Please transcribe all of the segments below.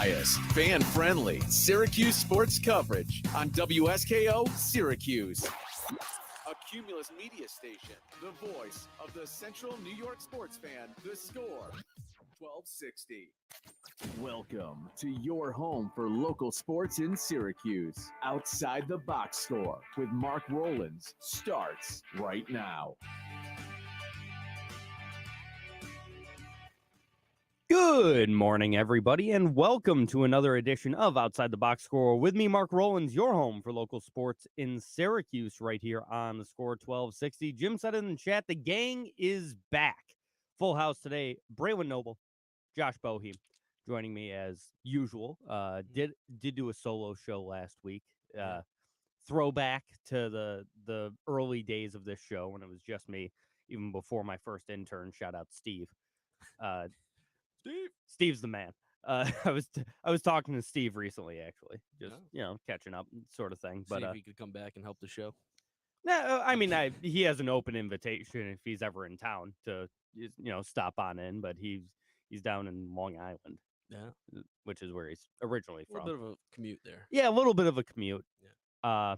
Unbiased, fan-friendly Syracuse sports coverage on WSKO Syracuse. A Cumulus media station, the voice of the Central New York sports fan, The Score, 1260. Welcome to your home for local sports in Syracuse. Outside the Box Score with Mark Rowlands starts right now. Good morning, everybody, and welcome to another edition of Outside the Box Score with me, Mark Rowlands, your home for local sports in Syracuse, right here on the Score 1260. Jim said in the chat, the gang is back. Full house today. Braylon Noble, Josh Bohe, joining me as usual. Did do a solo show last week. Throwback to the early days of this show when it was just me, even before my first intern. Shout out Steve. Steve's the man. I was talking to Steve recently, actually, just catching up, sort of thing. But see if he could come back and help the show. No, I mean, he has an open invitation if he's ever in town to stop on in. But he's down in Long Island, which is where he's originally from. A little bit of a commute there. Yeah, a little bit of a commute. Yeah.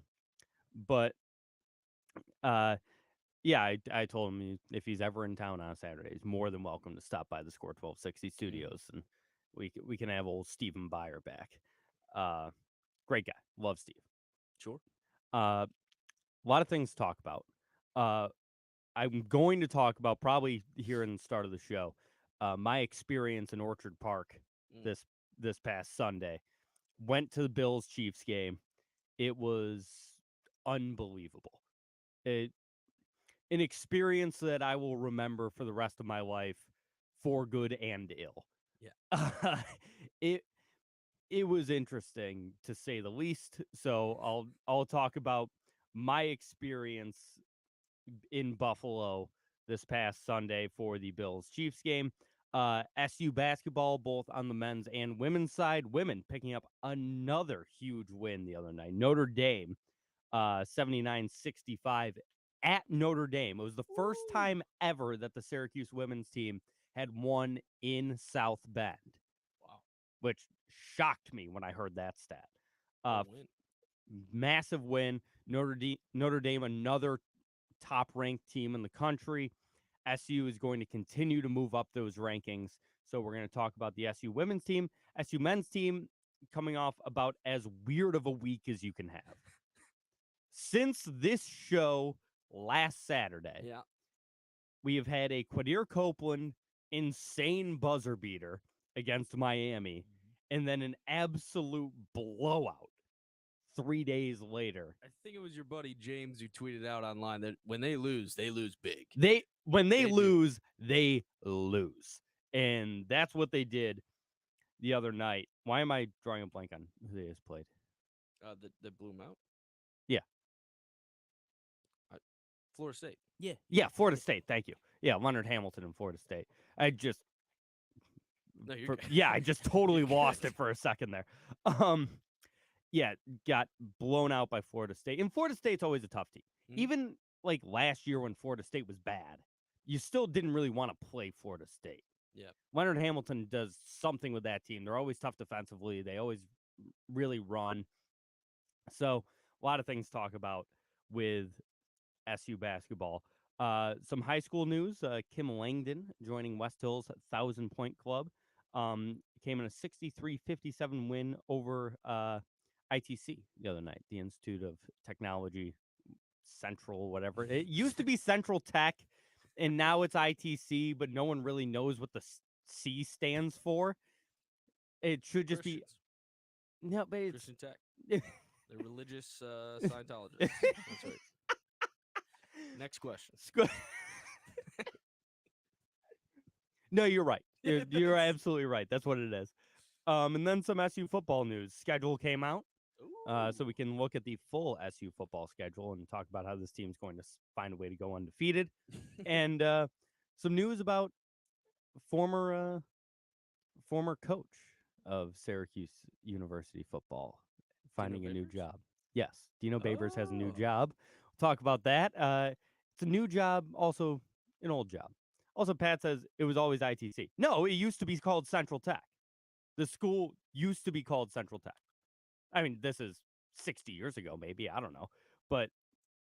I told him if he's ever in town on Saturday, he's more than welcome to stop by the Score 1260 studios, and we can have old Stephen Byer back. Great guy. Love Steve. Sure. A lot of things to talk about. I'm going to talk about, probably here in the start of the show, my experience in Orchard Park this past Sunday. Went to the Bills-Chiefs game. It was unbelievable. An experience that I will remember for the rest of my life, for good and ill. Yeah. It was interesting, to say the least. So I'll talk about my experience in Buffalo this past Sunday for the Bills-Chiefs game. SU basketball, both on the men's and women's side. Women picking up another huge win the other night. Notre Dame, 79-65 at Notre Dame. It was the first time ever that the Syracuse women's team had won in South Bend. Wow. Which shocked me when I heard that stat. Win. Massive win. Notre Dame, another top-ranked team in the country. SU is going to continue to move up those rankings. So we're going to talk about the SU women's team. SU men's team coming off about as weird of a week as you can have. Since this show last Saturday, we have had a Quadir Copeland insane buzzer beater against Miami, and then an absolute blowout 3 days later. I think it was your buddy James who tweeted out online that when they lose big. When they lose, they lose. And that's what they did the other night. Why am I drawing a blank on who they just played? That blew them out? Yeah. Florida State. Yeah, Florida State. Thank you. Yeah, Leonard Hamilton and Florida State. I just totally lost it for a second there. Got blown out by Florida State. And Florida State's always a tough team. Even like last year when Florida State was bad, you still didn't really want to play Florida State. Yeah. Leonard Hamilton does something with that team. They're always tough defensively. They always really run. So a lot of things to talk about with SU basketball. Some high school news. Kim Langdon joining West Hills 1,000-point club. Came in a 63-57 win over ITC the other night, the Institute of Technology Central, whatever. It used to be Central Tech, and now it's ITC, but no one really knows what the C stands for. It should just be... No, but it's... Christian Tech. They're religious Scientologists. That's right. Next question. No, you're right. You're absolutely right. That's what it is. And then some SU football news. Schedule came out. So we can look at the full SU football schedule and talk about how this team's going to find a way to go undefeated. And some news about former coach of Syracuse University football finding a new job. Yes, Dino Babers has a new job. We'll talk about that. It's a new job, also an old job. Also, Pat says it was always ITC. No, it used to be called Central Tech. The school used to be called Central Tech. I mean, this is 60 years ago, maybe. I don't know. But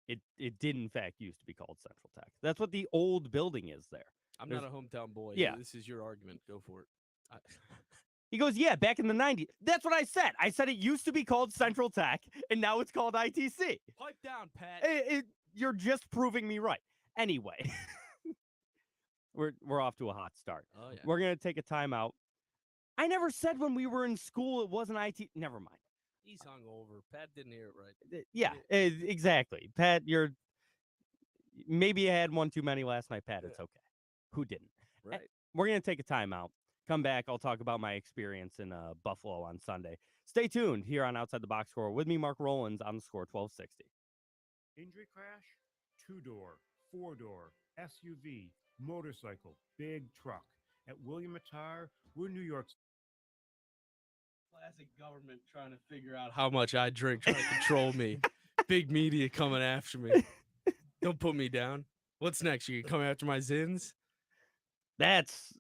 it did, in fact, used to be called Central Tech. That's what the old building is there. I'm not a hometown boy. Yeah. This is your argument. Go for it. He goes, yeah, back in the 90s. That's what I said. I said it used to be called Central Tech, and now it's called ITC. Pipe down, Pat. You're just proving me right. Anyway, we're off to a hot start. Oh, yeah. We're going to take a timeout. I never said when we were in school it wasn't IT. Never mind. He's hungover. Pat didn't hear it right. Yeah, exactly. Pat, maybe you had one too many last night, Pat. It's okay. Who didn't? Right. We're going to take a timeout. Come back. I'll talk about my experience in Buffalo on Sunday. Stay tuned here on Outside the Box Score with me, Mark Rowlands, on the Score 1260. Injury crash, 2-door, 4-door, SUV, motorcycle, big truck. At William Attire, we're New York's Classic government trying to figure out how much I drink, trying to control me. Big media coming after me. Don't put me down. What's next? You can come after my sins? That's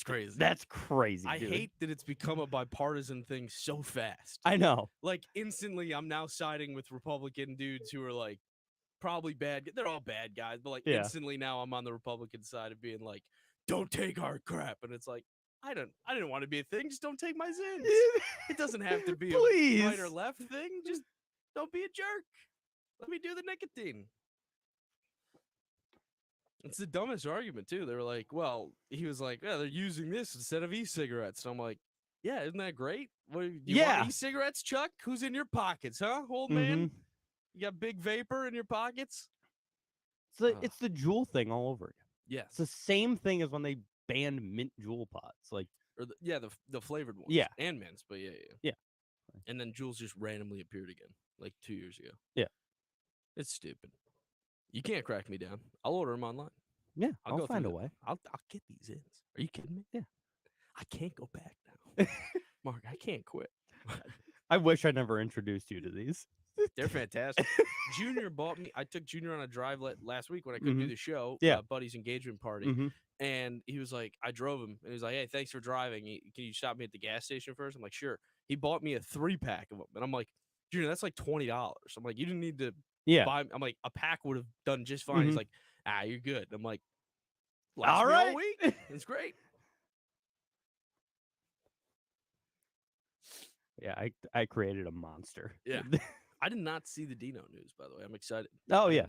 crazy. That's crazy. I dude. hate that it's become a bipartisan thing so fast. I know. Like, instantly, I'm now siding with Republican dudes who are like probably bad. They're all bad guys, but like instantly now I'm on the Republican side of being like, don't take our crap. And it's like, I didn't want to be a thing. Just don't take my sins. It doesn't have to be a right or left thing. Just don't be a jerk. Let me do the nicotine. It's the dumbest argument, too. They were like, well, he was like, yeah, they're using this instead of e-cigarettes. And I'm like, yeah, isn't that great? What, do you want e-cigarettes, Chuck? Who's in your pockets, huh, old man? You got big vapor in your pockets? It's the Juul thing all over again. Yes. It's the same thing as when they banned mint Juul pods. Like, or the flavored ones. Yeah. And mints, but yeah. And then Jules just randomly appeared again, like 2 years ago. Yeah. It's stupid. You can't crack me down. I'll order them online. Yeah, I'll I'll find a way. I'll get these ins. Are you kidding me? Yeah. I can't go back now. Mark, I can't quit. I wish I never introduced you to these. They're fantastic. Junior bought me. I took Junior on a drive last week when I couldn't do the show. Yeah. Buddy's engagement party. And he was like, I drove him. And he was like, hey, thanks for driving. Can you stop me at the gas station first? I'm like, sure. He bought me a 3-pack of them. And I'm like, Junior, that's like $20. I'm like, you didn't need to buy. I'm like, a pack would have done just fine. He's like, you're good. I'm like, all right. Week. It's great. Yeah, I created a monster. Yeah. I did not see the Dino news, by the way. I'm excited. Oh, yeah.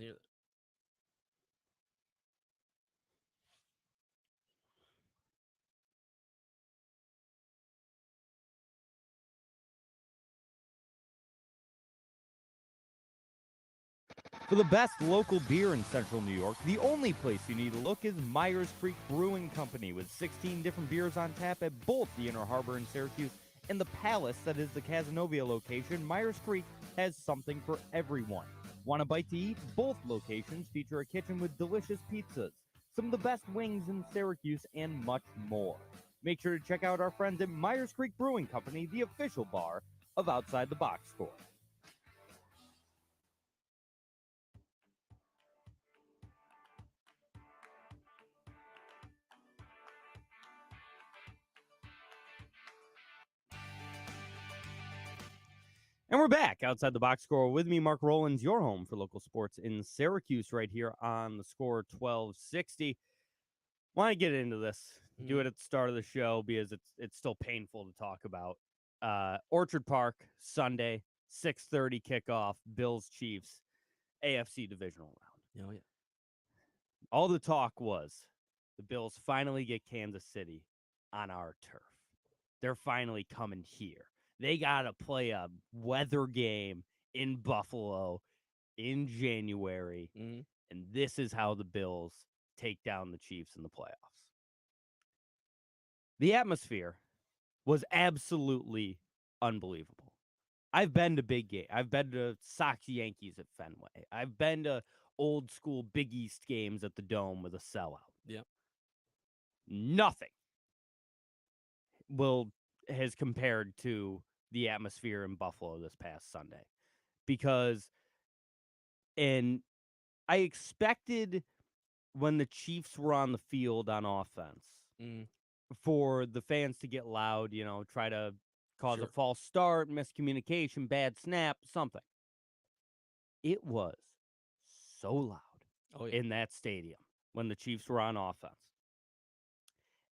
For the best local beer in Central New York, the only place you need to look is Myers Creek Brewing Company, with 16 different beers on tap at both the Inner Harbor in Syracuse and the Palace that is the Cazenovia location. Myers Creek has something for everyone. Want a bite to eat? Both locations feature a kitchen with delicious pizzas, some of the best wings in Syracuse, and much more. Make sure to check out our friends at Myers Creek Brewing Company, the official bar of Outside the Box Score. And we're back Outside the Box Score with me, Mark Rowlands, your home for local sports in Syracuse, right here on the Score 1260. Want to get into this? Do it at the start of the show because it's still painful to talk about. Orchard Park, Sunday, 6:30 kickoff, Bills Chiefs, AFC divisional round. Oh, yeah. All the talk was the Bills finally get Kansas City on our turf. They're finally coming here. They got to play a weather game in Buffalo in January, and this is how the Bills take down the Chiefs in the playoffs. The atmosphere was absolutely unbelievable. I've been to big games. I've been to Sox Yankees at Fenway. I've been to old school Big East games at the Dome with a sellout. Yep. Nothing has compared to the atmosphere in Buffalo this past Sunday, because I expected when the Chiefs were on the field on offense for the fans to get loud, try to cause a Sure. false start, miscommunication, bad snap, something. It was so loud Oh yeah. in that stadium when the Chiefs were on offense.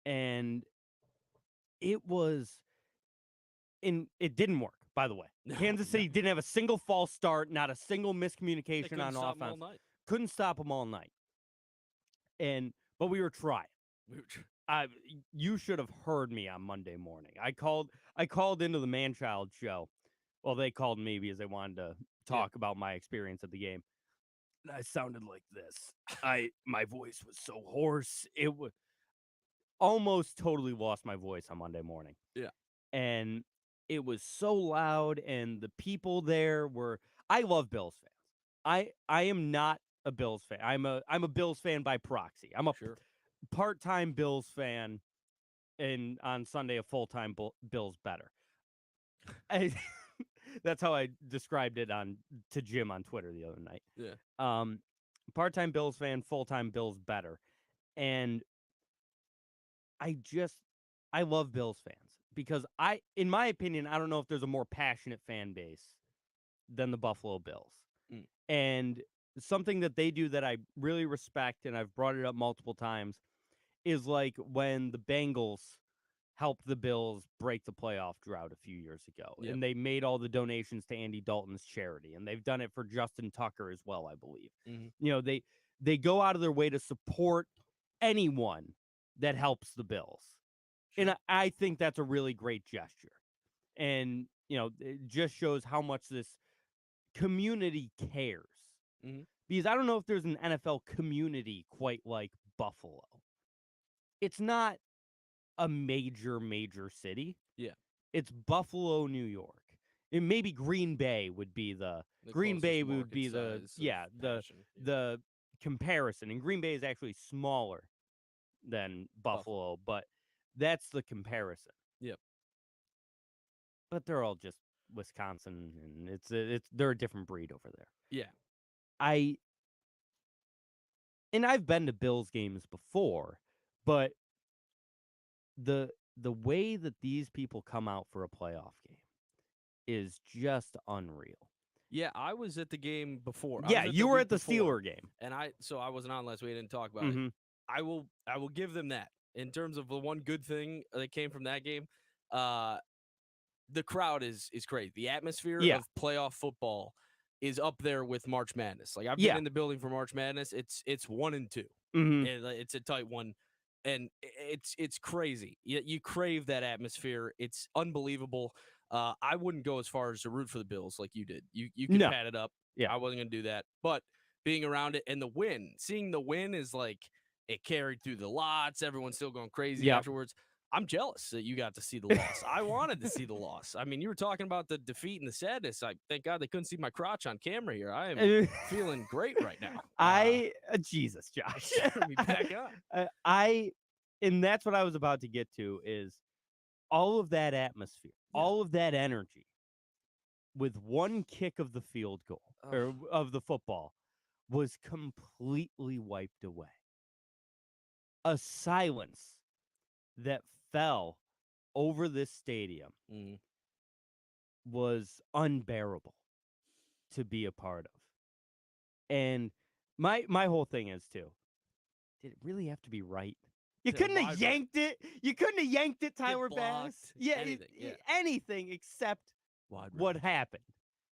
And it didn't work, by the way. No, Kansas no. City didn't have a single false start, not a single They miscommunication couldn't on stop 'em all offense. night. Couldn't stop them all night. But we were trying. You should have heard me on Monday morning. I called into the Man-Child show. Well, they called me because they wanted to talk about my experience at the game. And I sounded like this. My voice was so hoarse. It was almost totally lost my voice on Monday morning. Yeah. And it was so loud, and the people there were. I love Bills fans. I am not a Bills fan. I'm a Bills fan by proxy. I'm a Sure. part-time Bills fan, and on Sunday a full-time Bills better. That's how I described it to Jim on Twitter the other night. Yeah. Part-time Bills fan, full-time Bills better. And I love Bills fans because in my opinion, I don't know if there's a more passionate fan base than the Buffalo Bills. Mm. And something that they do that I really respect, and I've brought it up multiple times, is like when the Bengals helped the Bills break the playoff drought a few years ago. Yep. And they made all the donations to Andy Dalton's charity. And they've done it for Justin Tucker as well, I believe. Mm-hmm. They go out of their way to support anyone that helps the Bills. Sure. And I think that's a really great gesture. And, it just shows how much this community cares. Mm-hmm. Because I don't know if there's an NFL community quite like Buffalo. It's not a major city. Yeah. It's Buffalo, New York. And maybe Green Bay would be the Green Bay would be the the comparison. And Green Bay is actually smaller than Buffalo, but that's the comparison. Yep. But they're all just Wisconsin, and they're a different breed over there. Yeah. I've been to Bills games before, but the way that these people come out for a playoff game is just unreal. Yeah, I was at the game before. Yeah, you were at the Steeler game. And I wasn't on last week. I didn't talk about Mm-hmm. it. I will give them that. In terms of the one good thing that came from that game, the crowd is crazy. The atmosphere of playoff football is up there with March Madness. Like, I've been in the building for March Madness. It's 1 and 2. Mm-hmm. It's a tight one, and it's crazy. You crave that atmosphere. It's unbelievable. I wouldn't go as far as to root for the Bills like you did. You can pat it up. Yeah, I wasn't gonna do that. But being around it and seeing the win is like it carried through the lots. Everyone's still going crazy afterwards. I'm jealous that you got to see the loss. I wanted to see the loss. I mean, you were talking about the defeat and the sadness. Thank God they couldn't see my crotch on camera here. I am feeling great right now. Jesus, Josh. Turn me back on. And that's what I was about to get to is all of that atmosphere, all of that energy with one kick of the field goal or of the football was completely wiped away. A silence that fell over this stadium was unbearable to be a part of. And my whole thing is too, did it really have to be right? You couldn't have yanked it. You couldn't have yanked it, Tyler Bass. Yeah, anything except what happened.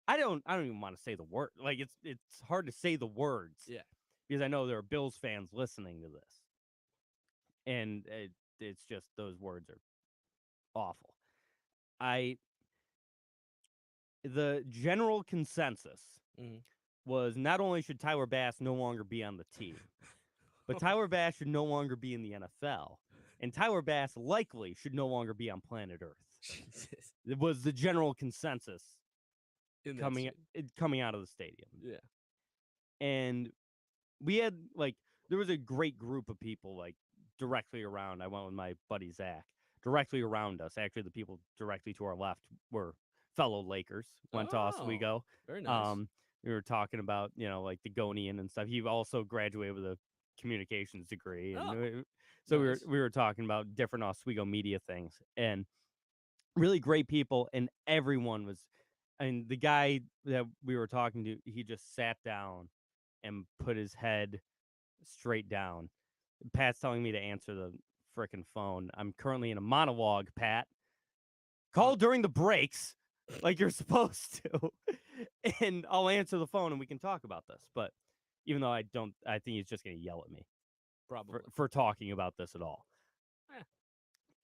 I don't even want to say the word. Like it's hard to say the words. Yeah. Because I know there are Bills fans listening to this. And it's just those words are awful. The general consensus was not only should Tyler Bass no longer be on the team, but Tyler Bass should no longer be in the NFL, and Tyler Bass likely should no longer be on planet Earth. Jesus. It was the general consensus coming out of the stadium. Yeah. And we had there was a great group of people directly around. I went with my buddy Zach. Directly around us, actually, the people directly to our left were fellow Lakers. Went to Oswego. Very nice. We were talking about the Gonian and stuff. He also graduated with a communications degree, and nice. we were talking about different Oswego media things. And really great people, and everyone was. And the guy that we were talking to, he just sat down and put his head straight down. Pat's telling me to answer the frickin' phone. I'm currently in a monologue, Pat. Call during the breaks like you're supposed to. And I'll answer the phone and we can talk about this. But even though I think he's just going to yell at me Probably. for talking about this at all. Eh.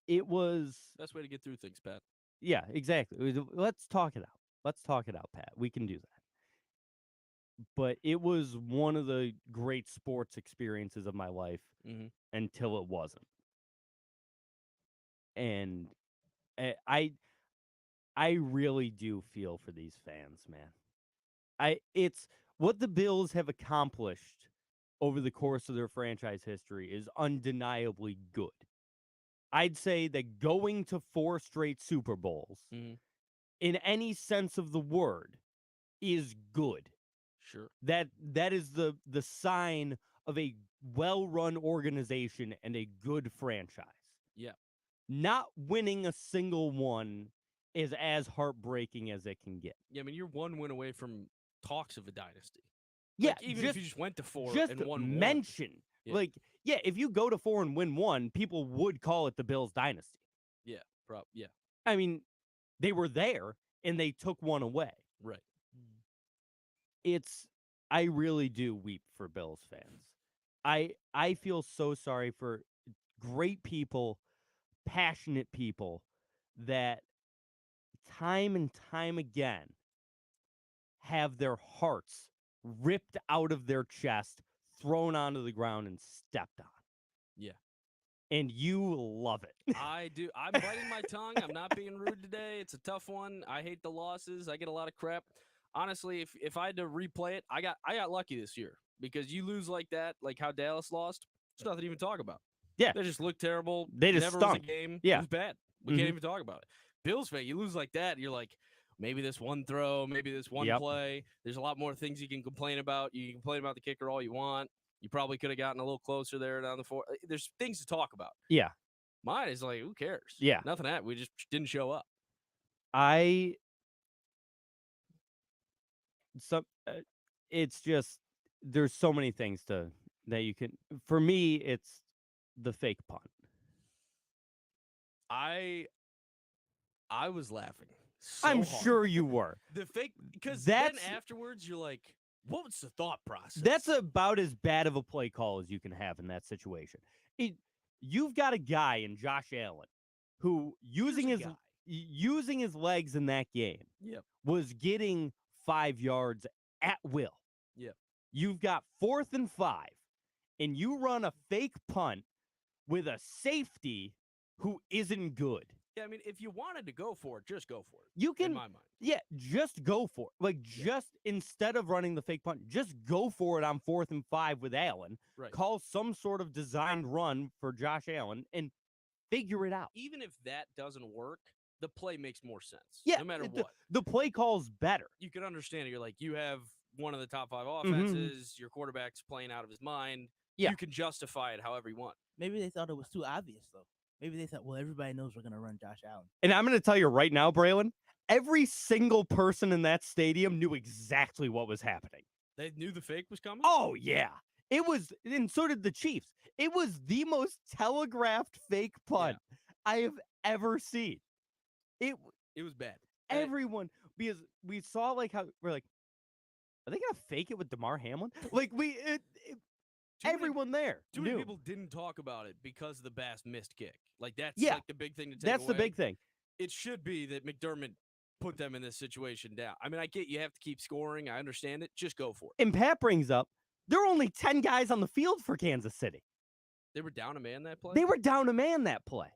It was... Best way to get through things, Pat. Yeah, exactly. Let's talk it out. Let's talk it out, Pat. We can do that. But it was one of the great sports experiences of my life until it wasn't. And I really do feel for these fans, man. It's what the Bills have accomplished over the course of their franchise history is undeniably good. I'd say that going to 4 straight Super Bowls, in any sense of the word, is good. Sure. That is the sign of a well-run organization and a good franchise. Yeah. Not winning a single one is as heartbreaking as it can get. Yeah, I mean, you're 1 win away from talks of a dynasty. Yeah, even if you just went to 4 just and won mention. Yeah. If you go to 4 and win 1, people would call it the Bills dynasty. Yeah, yeah. I mean, they were there and they took 1 away. Right. I really do weep for Bills fans. I feel so sorry for great people, passionate people that time and time again have their hearts ripped out of their chest, thrown onto the ground, and stepped on. Yeah. And you love it. I do. I'm biting my tongue. I'm not being rude today. It's a tough one. I hate the losses. I get a lot of crap. Honestly, if I had to replay it, I got lucky this year because you lose like that, like how Dallas lost. There's nothing to even talk about. Yeah. They just looked terrible. They just never stunk. was a game. Yeah. It was bad. We can't even talk about it. Bills fan, you lose like that, you're like, maybe this one throw, maybe this one play. There's a lot more things you can complain about. You can complain about the kicker all you want. You probably could have gotten a little closer there down the 4. There's things to talk about. Yeah. Mine is like, who cares? Yeah. Nothing happened. We just didn't show up. It's just there's so many things that you can. For me, it's the fake punt. I was laughing. I'm hard. sure you were. The fake, because then afterwards you're like, what was the thought process? That's about as bad of a play call as you can have in that situation. You've got a guy in Josh Allen who using his legs in that game was getting 5 yards at will. Yep. You've got 4th and 5, and you run a fake punt with a safety who isn't good. Yeah, I mean, if you wanted to go for it, just go for it. You can, in my mind. Yeah, just go for it. Just instead of running the fake punt, just go for it on 4th and 5 with Allen. Right. Call some sort of designed run for Josh Allen and figure it out. Even if that doesn't work, the play makes more sense. Yeah, no matter what. The play call's better. You can understand it. You're like, you have one of the top 5 offenses. Your quarterback's playing out of his mind. Yeah. You can justify it however you want. Maybe they thought it was too obvious, though. Maybe they thought, well, everybody knows we're going to run Josh Allen. And I'm going to tell you right now, Braylon, every single person in that stadium knew exactly what was happening. They knew the fake was coming? Oh, yeah. It was, and so did the Chiefs. It was the most telegraphed fake punt I have ever seen. It was bad. Everyone, because we saw how we're like, are they going to fake it with DeMar Hamlin? Everyone there Too knew. many people didn't talk about it because of the Bass missed kick. That's the big thing to take That's away. the big thing. It should be that McDermott put them in this situation down. I mean, I get you have to keep scoring. I understand it. Just go for it. And Pat brings up, there are only 10 guys on the field for Kansas City. They were down a man that play? They were down a man that play.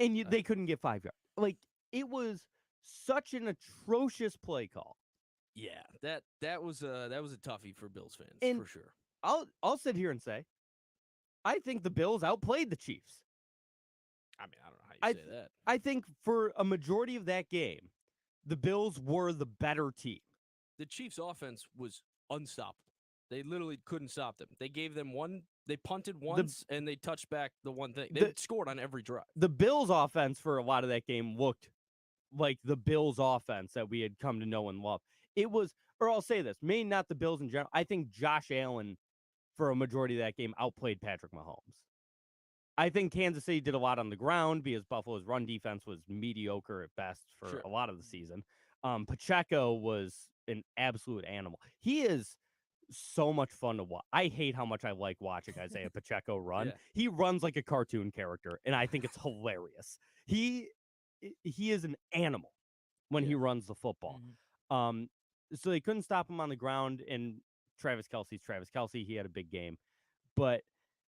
And they couldn't get 5 yards. It was such an atrocious play call. Yeah, that was a toughie for Bills fans, and for sure. I'll sit here and say, I think the Bills outplayed the Chiefs. I mean, I don't know how you say that. I think for a majority of that game, the Bills were the better team. The Chiefs' offense was unstoppable. They literally couldn't stop them. They gave them one. They punted once, and they touched back the one thing. They scored on every drive. The Bills' offense for a lot of that game looked like the Bills offense that we had come to know and love. It was, or I'll say this, maybe not the Bills in general. I think Josh Allen, for a majority of that game, outplayed Patrick Mahomes. I think Kansas City did a lot on the ground because Buffalo's run defense was mediocre at best for a lot of the season. Pacheco was an absolute animal. He is so much fun to watch. I hate how much I like watching Isaiah Pacheco run. Yeah. He runs like a cartoon character, and I think it's hilarious. He is an animal when he runs the football. So they couldn't stop him on the ground, and Travis Kelce. He had a big game. But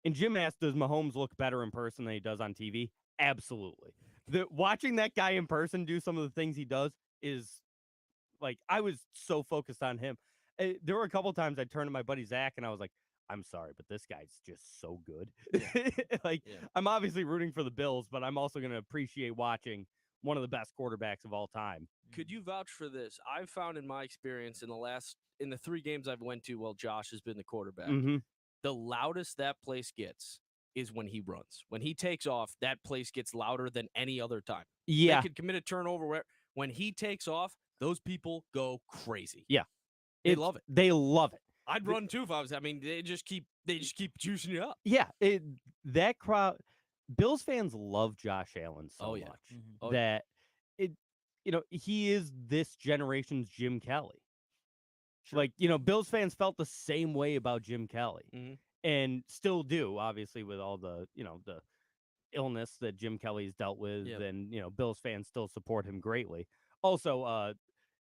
and Jim asked, does Mahomes look better in person than he does on TV? Absolutely. Watching that guy in person do some of the things he does is like, I was so focused on him. There were a couple times I turned to my buddy Zach and I was like, I'm sorry, but this guy's just so good. I'm obviously rooting for the Bills, but I'm also going to appreciate watching one of the best quarterbacks of all time. Could you vouch for this? I've found in my experience in the 3 games I've went to while Josh has been the quarterback, the loudest that place gets is when he runs. When he takes off, that place gets louder than any other time. Yeah. They could commit a turnover. When he takes off, those people go crazy. Yeah. They love it. They love it. I'd run too if I was. I mean, they just keep juicing you up. Yeah. That crowd, Bills fans love Josh Allen so much that he is this generation's Jim Kelly. Sure. Like, Bills fans felt the same way about Jim Kelly and still do, obviously, with all the, the illness that Jim Kelly's dealt with. And, Bills fans still support him greatly. Also,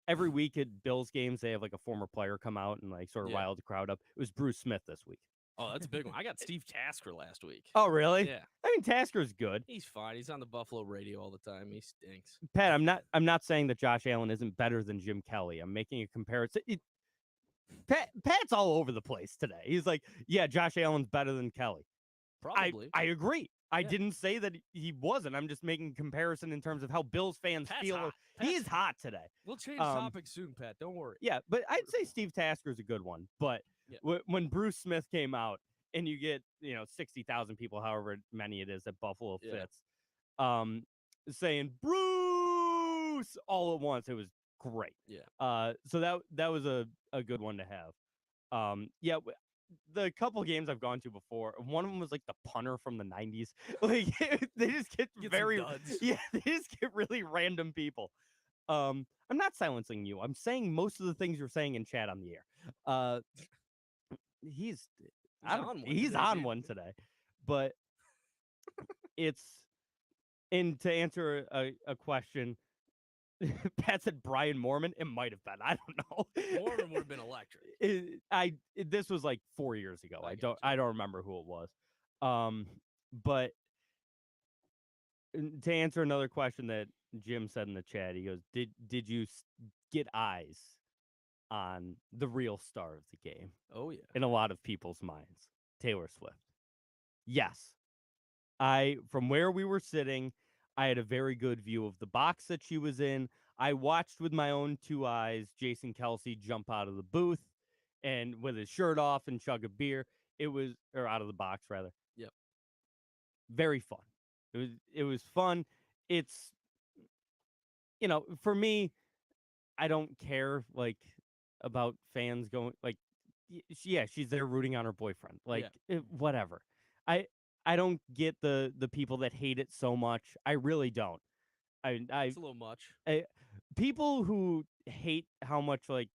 every week at Bills games, they have like a former player come out and like sort of rile the crowd up. It was Bruce Smith this week. Oh, that's a big one. I got Steve Tasker last week. Oh, really? Yeah. I mean, Tasker's good. He's fine. He's on the Buffalo radio all the time. He stinks. Pat, I'm not saying that Josh Allen isn't better than Jim Kelly. I'm making a comparison. Pat's all over the place today. He's like, yeah, Josh Allen's better than Kelly. Probably. I agree. I didn't say that he wasn't. I'm just making a comparison in terms of how Bills fans feel. Hot. He's hot today. We'll change the topic soon, Pat. Don't worry. Yeah, but I'd say Steve Tasker's a good one. But when Bruce Smith came out and you get, 60,000 people, however many it is that Buffalo fits, saying Bruce all at once, it was great. Yeah. So that was a good one to have. The couple games I've gone to before, one of them was like the punter from the 90s. Like they just get very they just get really random people. I'm not silencing you. I'm saying most of the things you're saying in chat on the air. He's on one today. But and to answer a question, Pat said Brian Moorman. It might have been. I don't know. Moorman would have been electric. This was like 4 years ago. I don't remember who it was. But to answer another question that Jim said in the chat, he goes, "Did you get eyes on the real star of the game?" Oh yeah. In a lot of people's minds, Taylor Swift. Yes. From where we were sitting, I had a very good view of the box that she was in. I watched with my own 2 eyes Jason Kelce jump out of the booth and with his shirt off and chug a beer. Or out of the box rather. Yep. Very fun. It was fun. It's, for me, I don't care like about fans going like, she's there rooting on her boyfriend. Like whatever. I don't get the people that hate it so much. I really don't. It's a little much. People who hate how much the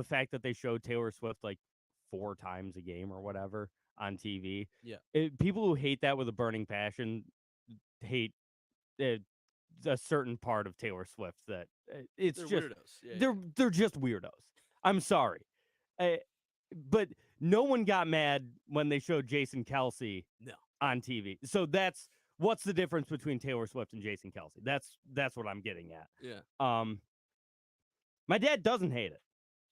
fact that they showed Taylor Swift like 4 times a game or whatever on TV. Yeah. People who hate that with a burning passion hate a certain part of Taylor Swift that they're just weirdos. They're just weirdos. I'm sorry. But no one got mad when they showed Jason Kelce on TV. So what's the difference between Taylor Swift and Jason Kelce? That's what I'm getting at. Yeah. My dad doesn't hate it,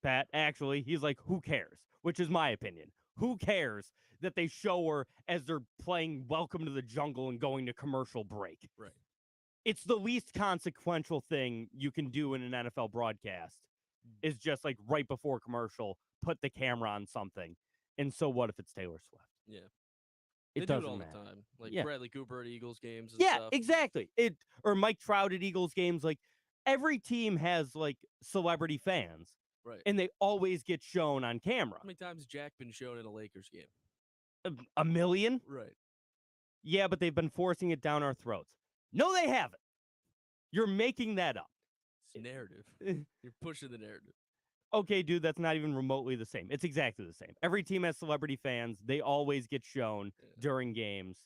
Pat. Actually, he's like, who cares? Which is my opinion. Who cares that they show her as they're playing Welcome to the Jungle and going to commercial break? Right. It's the least consequential thing you can do in an NFL broadcast. Is just like right before commercial, put the camera on something. And so what if it's Taylor Swift? Yeah. It They do doesn't it all matter. the time. Like Yeah. Bradley Cooper at Eagles games and Yeah, stuff. exactly. Or Mike Trout at Eagles games. Like every team has like celebrity fans, Right. and they always get shown on camera. How many times has Jack been shown in a Lakers game? A million? Right. Yeah, but they've been forcing it down our throats. No, they haven't. You're making that up. It's narrative. You're pushing the narrative. Okay, dude, that's not even remotely the same. It's exactly the same. Every team has celebrity fans. They always get shown during games.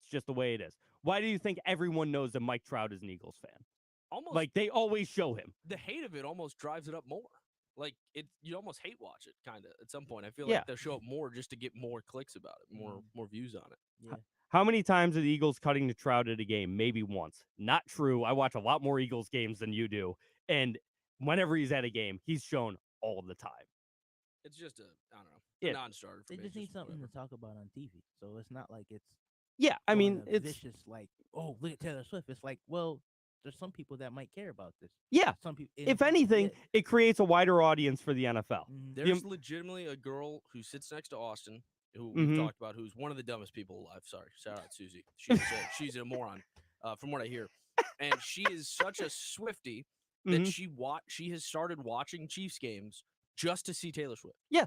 It's just the way it is. Why do you think everyone knows that Mike Trout is an Eagles fan? Almost Like, they always show him. the hate of it almost drives it up more. Like you almost hate watch it kind of at some point. I feel Yeah. like they'll show up more just to get more clicks about it, more views on it. Yeah. How many times are the Eagles cutting to Trout at a game? Maybe once. Not true. I watch a lot more Eagles games than you do. And whenever he's at a game, he's shown all the time. It's just a Yeah. non-starter for They me. just It's need something whatever. to talk about on TV. So it's not like it's Yeah, I mean, going a it's vicious like, oh, look at Taylor Swift. It's like, well, there's some people that might care about this. yeah. Some people, If anything, it creates a wider audience for the NFL. There's legitimately a girl who sits next to Austin, who Mhm. we've talked about, who's one of the dumbest people alive. Sorry, shout out Susie. She's a moron, from what I hear, and she is such a Swiftie that Mhm. she has started watching Chiefs games just to see Taylor Swift. Yeah.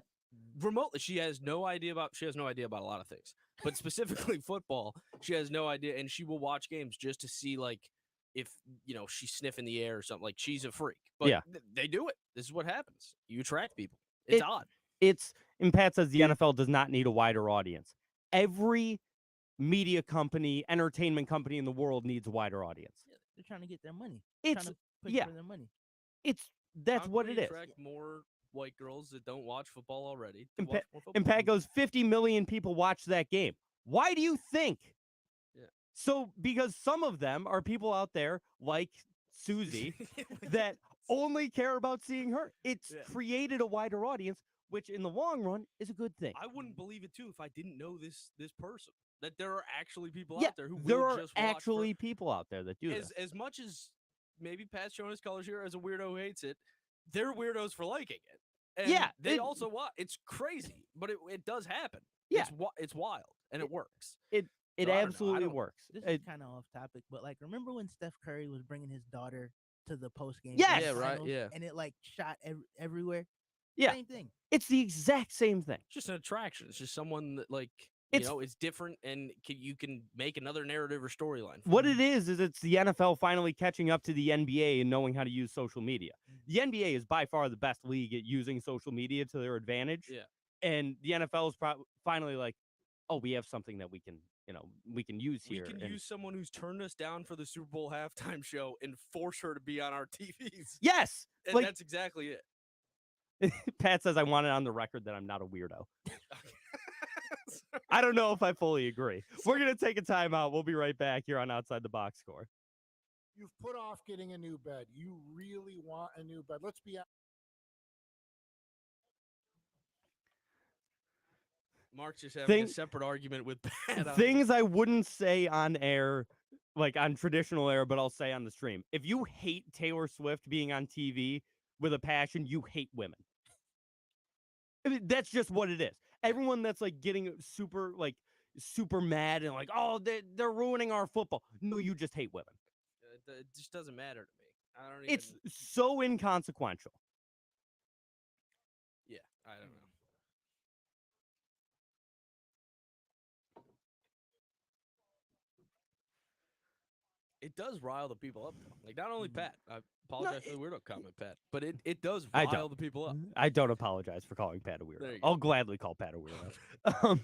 Remotely, she has no idea about a lot of things, but specifically football, she has no idea, and she will watch games just to see like if she's sniffing the air or something. Like she's a freak, but Yeah. they do it. This is what happens. You attract people. It's odd. And Pat says the NFL does not need a wider audience. Every media company, entertainment company in the world needs a wider audience. Yeah, they're trying to get their money. It's Trying to push yeah. for their money. That's How what can it we is. attract more white girls that don't watch football already. And Watch more football. And Pat goes, 50 million people watch that game. Why do you think? Yeah. So, because some of them are people out there like Susie that only care about seeing her. It's created a wider audience, which in the long run is a good thing. I wouldn't believe it too if I didn't know this person. That there are actually people Yeah, out there who there will are just watch actually people out there that do this. as much as maybe Pat's showing his colors here as a weirdo who hates it. They're weirdos for liking it. And Yeah, they also watch. It's crazy, but it does happen. Yeah. It's wild and it works. It So I don't know. absolutely works. This is kind of off topic, but like, remember when Steph Curry was bringing his daughter to the post game? Yes! Yeah, right, yeah. And it like shot everywhere. Yeah. Same thing. It's the exact same thing. It's just an attraction. It's just someone that like It's- it's different, and you can make another narrative or storyline. What it is it's the NFL finally catching up to the NBA and knowing how to use social media. The NBA is by far the best league at using social media to their advantage. Yeah. And the NFL is finally like, oh, we have something that we can use We here. can and use someone who's turned us down for the Super Bowl halftime show and force her to be on our TVs. yes, And like that's exactly it. Pat says, I want it on the record that I'm not a weirdo. I don't know if I fully agree. We're gonna take a timeout. We'll be right back here on Outside the Box Score. You've put off getting a new bed. You really want a new bed. Let's be honest. Mark's just having a Thing- separate argument with Pat. on Things I wouldn't say on air, like on traditional air, but I'll say on the stream. If you hate Taylor Swift being on TV with a passion, you hate women. I mean, that's just what it is. Everyone that's like getting super mad and like, oh, they're ruining our football. No, you just hate women. it just doesn't matter to me. I don't even. It's so inconsequential. Yeah, I don't know. It does rile the people up, though. Like, not only Pat. I apologize for the weirdo comment, Pat. But it does I rile don't. the people up. I don't apologize for calling Pat a There weirdo. you go. I'll gladly call Pat a weirdo.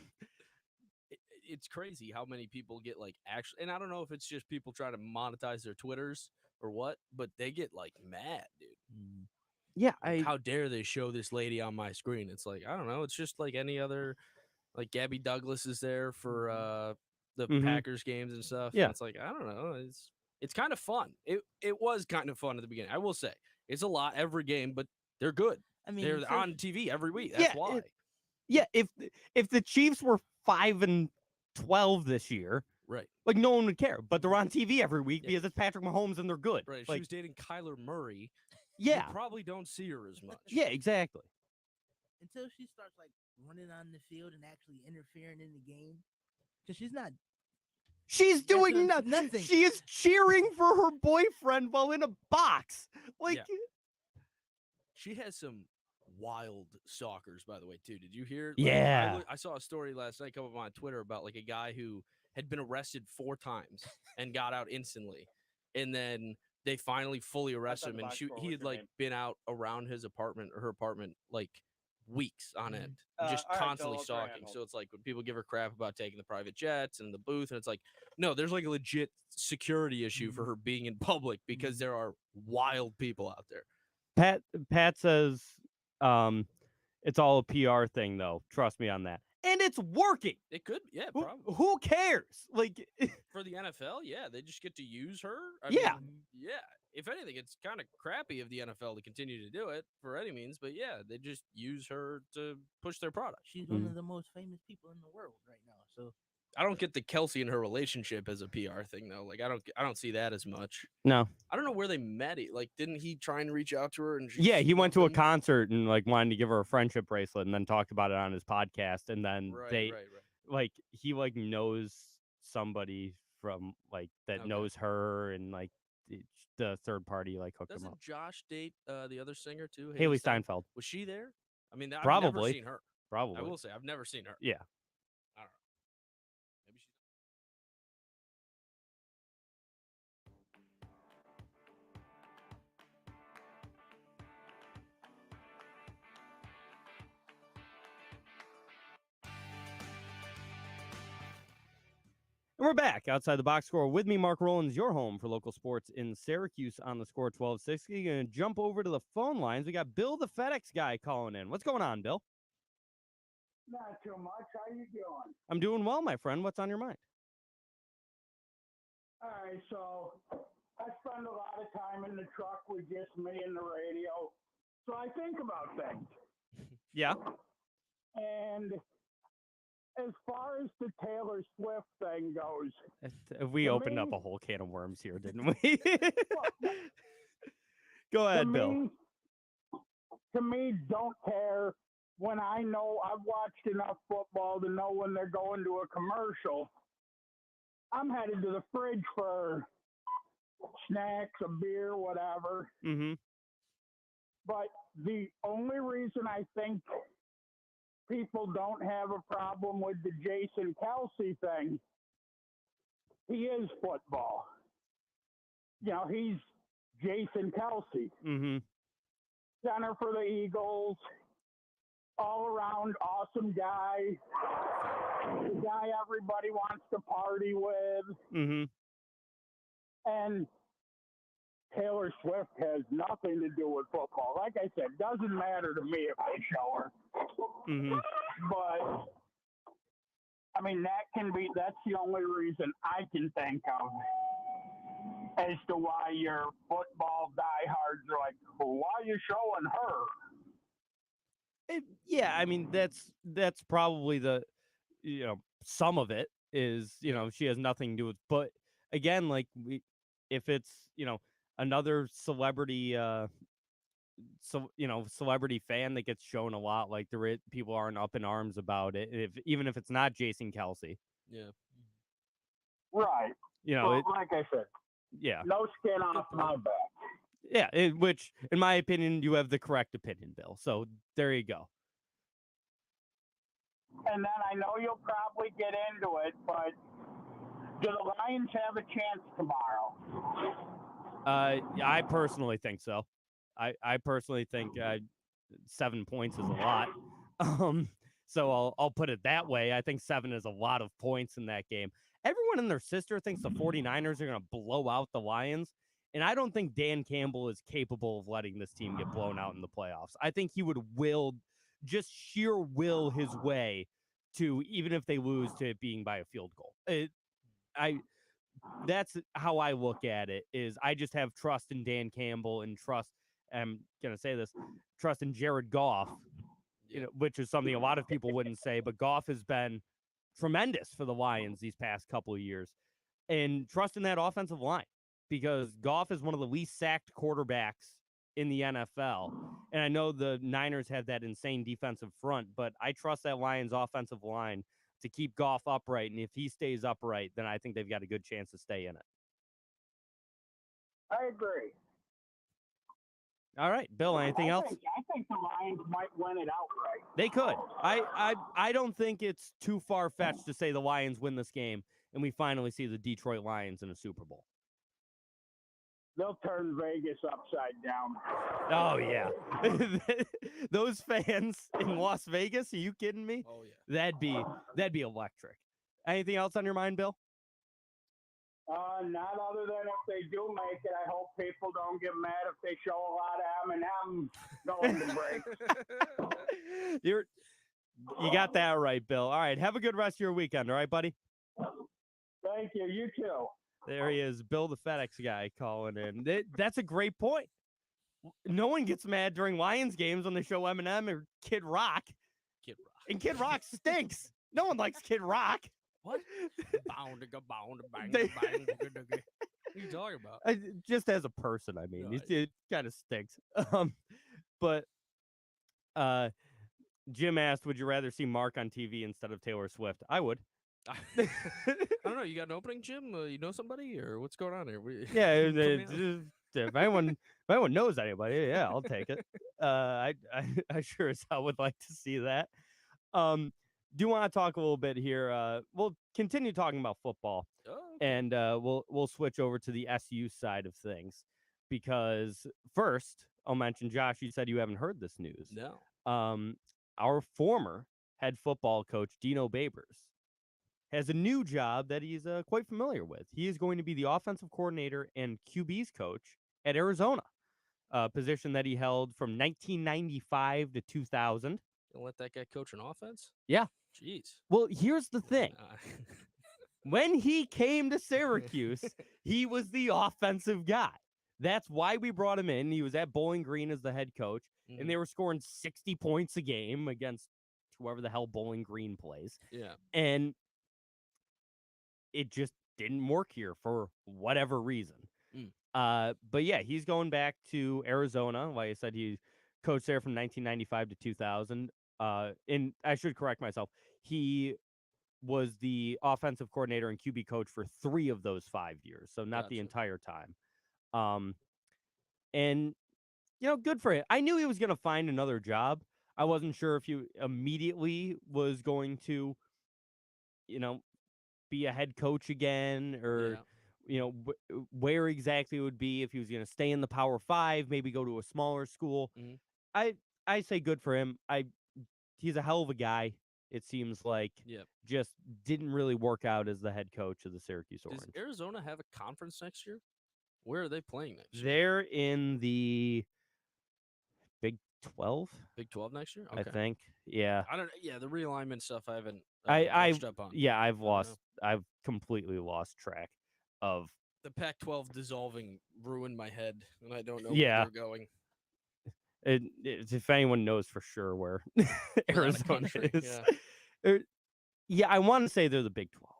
It's crazy how many people get, like, actually. And I don't know if it's just people trying to monetize their Twitters or what, but they get, like, mad, dude. Yeah, Like, how dare they show this lady on my screen? It's like, I don't know. It's just like any other. Like, Gabby Douglas is there for the Mhm. Packers games and stuff. Yeah. And it's like, I don't know. It's kind of fun. It was kind of fun at the beginning. I will say it's a lot every game, but they're good. I mean, They're so- on TV every week. That's why. Yeah, if the Chiefs were 5-12 this year, Right. like no one would care. But they're on TV every week because it's Patrick Mahomes and they're good. Right. If she Like, was dating Kyler Murray, yeah, you probably don't see her as much. yeah, exactly. until she starts like running on the field and actually interfering in the game? Because she's not. She's doing nothing. She is cheering for her boyfriend while in a box. Like, she has some wild stalkers, by the way, too. Did you hear? Yeah. I saw a story last night come up on Twitter about like a guy who had been arrested 4 times and got out instantly, and then they finally fully arrested him, and he had like been out around his apartment or her apartment like weeks on end, just constantly stalking. So it's like when people give her crap about taking the private jets and the booth, and it's like, no, there's like a legit security issue for her being in public because there are wild people out there. Pat says it's all a PR thing, though. Trust me on that. And it's working. It could, yeah, probably. Who cares? Like, for the NFL, yeah, they just get to use her. I yeah. mean, yeah. If anything, it's kind of crappy of the NFL to continue to do it for any means, but yeah, they just use her to push their product. She's one of the most famous people in the world right now. So I don't get the Kelsey and her relationship as a PR thing though. Like I don't see that as much. No. I don't know where they met. Like, didn't he try and reach out to her? And yeah, he went to a concert and like wanted to give her a friendship bracelet, and then talked about it on his podcast, and then like he like knows somebody from like that knows her, and like the third party like hooked him up. Doesn't Josh date the other singer too? Haley Steinfeld. Was she there? I mean, I've probably never seen her. Probably. I will say I've never seen her. Yeah. I don't know. Maybe she's. And we're back outside the box score with me, Mark Rowlands, your home for local sports in Syracuse on the score 1260. Going to jump over to the phone lines. We got Bill, the FedEx guy, calling in. What's going on, Bill? Not too much. How you doing? I'm doing well, my friend. What's on your mind? All right, so I spend a lot of time in the truck with just me and the radio, so I think about things. Yeah. And as far as the Taylor Swift thing goes, we opened up a whole can of worms here, didn't we? Go ahead, Bill. To me, don't care when I know I've watched enough football to know when they're going to a commercial. I'm headed to the fridge for snacks, a beer, whatever. Mm-hmm. But the only reason I think people don't have a problem with the Jason Kelsey thing, he is football. You know, he's Jason Kelsey. Mm-hmm. Center for the Eagles, all around awesome guy, the guy everybody wants to party with. Mm-hmm. And Taylor Swift has nothing to do with football. Like I said, doesn't matter to me if they show her. Mm-hmm. But I mean, that's the only reason I can think of as to why your football diehards are like, well, why are you showing her? Yeah, I mean, that's probably the, some of it is, she has nothing to do with, but again, like if it's, another celebrity, celebrity fan that gets shown a lot, like people aren't up in arms about it, even if it's not Jason Kelsey. Yeah. Right. Like I said. Yeah. No skin off my back. Yeah, which, in my opinion, you have the correct opinion, Bill. So there you go. And then I know you'll probably get into it, but do the Lions have a chance tomorrow? I personally think so. I personally think 7 points is a lot. So I'll put it that way. I think 7 is a lot of points in that game. Everyone and their sister thinks the 49ers are going to blow out the Lions. And I don't think Dan Campbell is capable of letting this team get blown out in the playoffs. I think he would just sheer will his way to, even if they lose, to it being by a field goal. That's how I look at it, is I just have trust in Dan Campbell and I'm going to say this, trust in Jared Goff, which is something a lot of people wouldn't say, but Goff has been tremendous for the Lions these past couple of years, and trust in that offensive line, because Goff is one of the least sacked quarterbacks in the NFL. And I know the Niners have that insane defensive front, but I trust that Lions offensive line to keep Goff upright. And if he stays upright, then I think they've got a good chance to stay in it. I agree. All right, Bill, anything else? I think the Lions might win it outright. They could. I don't think it's too far-fetched to say the Lions win this game and we finally see the Detroit Lions in a Super Bowl. They'll turn Vegas upside down. Oh, yeah. Those fans in Las Vegas, are you kidding me? Oh, yeah. That'd be electric. Anything else on your mind, Bill? Not other than if they do make it, I hope people don't get mad if they show a lot of M&M going to break. You got that right, Bill. All right, have a good rest of your weekend, all right, buddy? Thank you. You too. There he is, Bill the FedEx guy calling in. That's a great point. No one gets mad during Lions games when they show Eminem or Kid Rock. And Kid Rock stinks. No one likes Kid Rock. What? Bound to go, bound to bang, bang. What are you talking about? Just as a person, I mean, Right. it kind of stinks. But Jim asked, would you rather see Mark on TV instead of Taylor Swift? I would. I don't know. You got an opening, Jim? You know somebody, or what's going on here? Yeah, Coming if anyone knows anybody, yeah, I'll take it. I sure as hell would like to see that. Do want to talk a little bit here. We'll continue talking about football, and we'll switch over to the SU side of things because first I'll mention, Josh, you said you haven't heard this news. No. Our former head football coach Dino Babers has a new job that he's quite familiar with. He is going to be the offensive coordinator and QB's coach at Arizona, a position that he held from 1995 to 2000. You'll let that guy coach an offense? Yeah. Jeez. Well, here's the thing. When he came to Syracuse, he was the offensive guy. That's why we brought him in. He was at Bowling Green as the head coach, and they were scoring 60 points a game against whoever the hell Bowling Green plays. Yeah. And it just didn't work here for whatever reason. But yeah, he's going back to Arizona. Like I said, he coached there from 1995 to 2000. And I should correct myself. He was the offensive coordinator and QB coach for 3 of those 5 years, so not the entire time. And good for him. I knew he was going to find another job. I wasn't sure if he immediately was going to, be a head coach again, or where exactly it would be, if he was going to stay in the Power 5, maybe go to a smaller school. I say good for him. He's a hell of a guy. It seems like just didn't really work out as the head coach of the Syracuse Orange. Does Arizona have a conference next year? Where are they playing next year? They're in the Big 12. Big 12 next year? Okay. I think. Yeah. I don't. Yeah, the realignment stuff I haven't. I brushed up on. Yeah, I've completely lost track of The Pac-12 dissolving ruined my head, and I don't know Yeah. where they're going. if anyone knows for sure where Arizona country, is. Yeah, I want to say they're the Big 12.